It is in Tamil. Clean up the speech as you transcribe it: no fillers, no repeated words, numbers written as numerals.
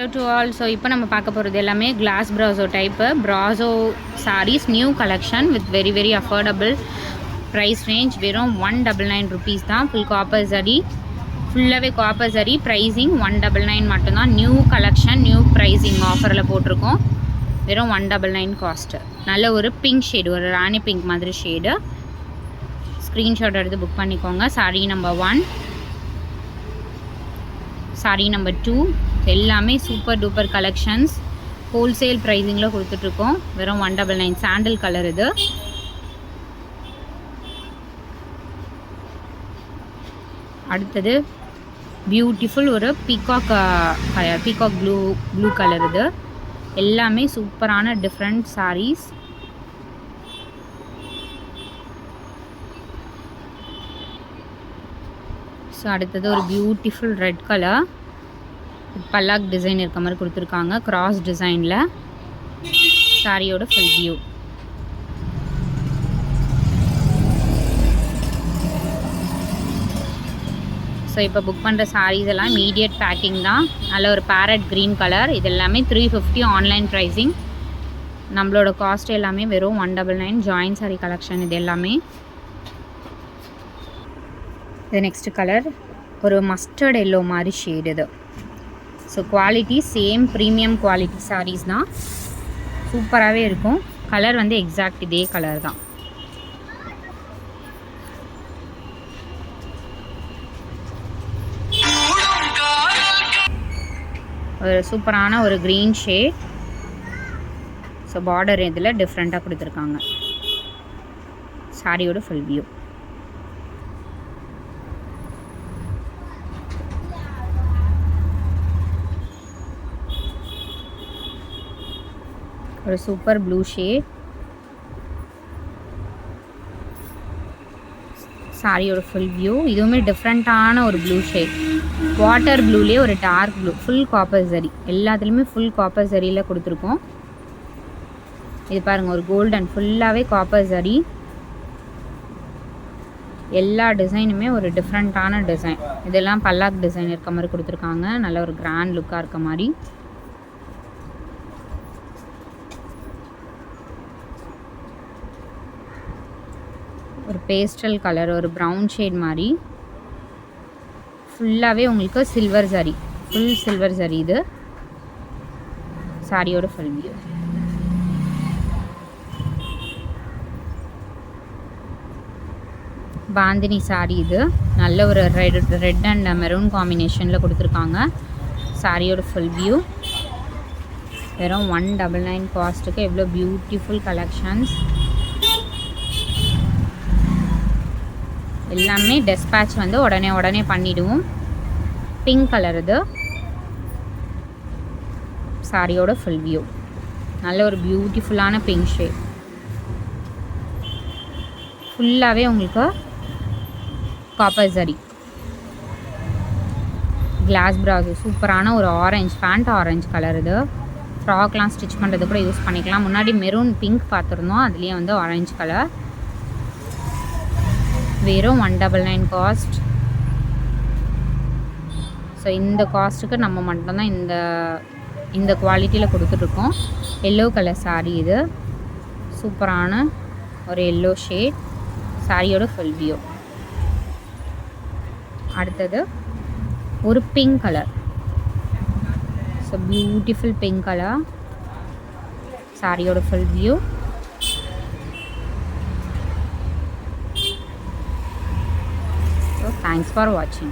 Hello to all. So இப்போ நம்ம பார்க்க போகிறது எல்லாமே glass brasso type brasso sarees new collection with very very affordable price range. வெறும் 199 rupees தான். ஃபுல் காப்பர் சரி, ஃபுல்லாகவே காப்பர் சரி. ப்ரைஸிங் 199 மட்டும்தான். நியூ கலெக்ஷன், நியூ ப்ரைஸிங் ஆஃபரில் போட்டிருக்கோம். வெறும் 199 காஸ்ட்டு. நல்ல ஒரு பிங்க் ஷேடு, ஒரு ராணி பிங்க் மாதிரி ஷேடு. ஸ்க்ரீன்ஷாட் எடுத்து புக் பண்ணிக்கோங்க. saree number 1, saree number 2 எல்லாமே சூப்பர் டூப்பர் கலெக்ஷன்ஸ். ஹோல்சேல் ப்ரைஸிங்கில் கொடுத்துட்ருக்கோம். வெறும் 199. சாண்டில் கலர் இது. அடுத்தது பியூட்டிஃபுல் ஒரு peacock colour, peacock blue colour இது. எல்லாமே சூப்பரான டிஃப்ரெண்ட் சாரீஸ். ஸோ அடுத்தது ஒரு beautiful red colour, Pallak design இருக்க மாதிரி கொடுத்துருக்காங்க, கிராஸ் டிசைனில். சாரியோட ஃபுல் வியூ. ஸோ இப்போ புக் பண்ணுற சாரீஸ் எல்லாம் இமீடியட் பேக்கிங் தான். நல்ல ஒரு பேரட் க்ரீன் கலர். இது எல்லாமே 350 ஆன்லைன் ப்ரைஸிங். நம்மளோட காஸ்ட் எல்லாமே வெறும் 199. ஜாயின் சாரீ கலெக்ஷன் இது எல்லாமே. இது நெக்ஸ்ட் கலர் ஒரு மஸ்டர்ட் எல்லோ மாதிரி ஷேடு இது. So quality same premium quality sarees தான். சூப்பராகவே இருக்கும். கலர் வந்து எக்ஸாக்ட் இதே கலர் தான். ஒரு சூப்பரான ஒரு க்ரீன் ஷேட். ஸோ பார்டர் இதில் டிஃப்ரெண்ட்டாக கொடுத்துருக்காங்க. சாரியோட ஃபுல் வியூ. ஒரு சூப்பர் ப்ளூ ஷேட். சாரியோட ஃபுல் வியூ. இதுவுமே டிஃப்ரெண்ட்டான ஒரு ப்ளூ ஷேட். வாட்டர் ப்ளூலேயே ஒரு டார்க் ப்ளூ. ஃபுல் காப்பர் சரி. எல்லாத்துலேயுமே ஃபுல் காப்பர் சரியில் கொடுத்துருக்கோம். இது பாருங்கள், ஒரு கோல்டன் ஃபுல்லாகவே காப்பர் சரி. எல்லா டிசைனுமே ஒரு டிஃப்ரெண்ட்டான டிசைன். இதெல்லாம் பல்லாக் டிசைன் இருக்க மாதிரி கொடுத்துருக்காங்க. நல்ல ஒரு கிராண்ட் லுக்காக இருக்க மாதிரி. ஒரு பேஸ்டல் கலர், ஒரு ப்ரௌன் ஷேட் மாதிரி. ஃபுல்லாகவே உங்களுக்கு சில்வர் சரி, ஃபுல் சில்வர் சரி இது. சாரியோட ஃபுல் வியூ. பாந்தினி சாரி இது. நல்ல ஒரு ரெட் அண்ட் மெரூன் காம்பினேஷனில் கொடுத்துருக்காங்க. சாரியோட ஃபுல் வியூ. வெறும் 199 காஸ்ட்டுக்கு எவ்வளோ பியூட்டிஃபுல் கலெக்ஷன்ஸ். எல்லாமே டெஸ்பேட்ச் வந்து உடனே பண்ணிவிடுவோம். பிங்க் கலர் இது. சாரியோட ஃபுல் வியூ. நல்ல ஒரு பியூட்டிஃபுல்லான பிங்க் ஷேட். ஃபுல்லாகவே உங்களுக்கு காப்பர் சரி. கிளாஸ் ப்ராசோ சூப்பரான ஒரு ஆரஞ்சு, பேண்ட் ஆரஞ்சு கலர் இது. ஃப்ராக்லாம் ஸ்டிச் பண்ணுறது கூட யூஸ் பண்ணிக்கலாம். முன்னாடி மெரூன் பிங்க் பார்த்துருந்தோம், அதுலேயே வந்து ஆரஞ்சு கலர். வெறும் 199 காஸ்ட். ஸோ இந்த காஸ்ட்டுக்கு நம்ம மட்டும்தான் இந்த குவாலிட்டியில் கொடுத்துட்ருக்கோம். எல்லோ கலர் சாரீ இது. சூப்பரான ஒரு எல்லோ ஷேட். சாரியோட ஃபுல் வியூ. அடுத்தது ஒரு pink colour. So beautiful pink colour. சாரியோட full view. Thanks for watching.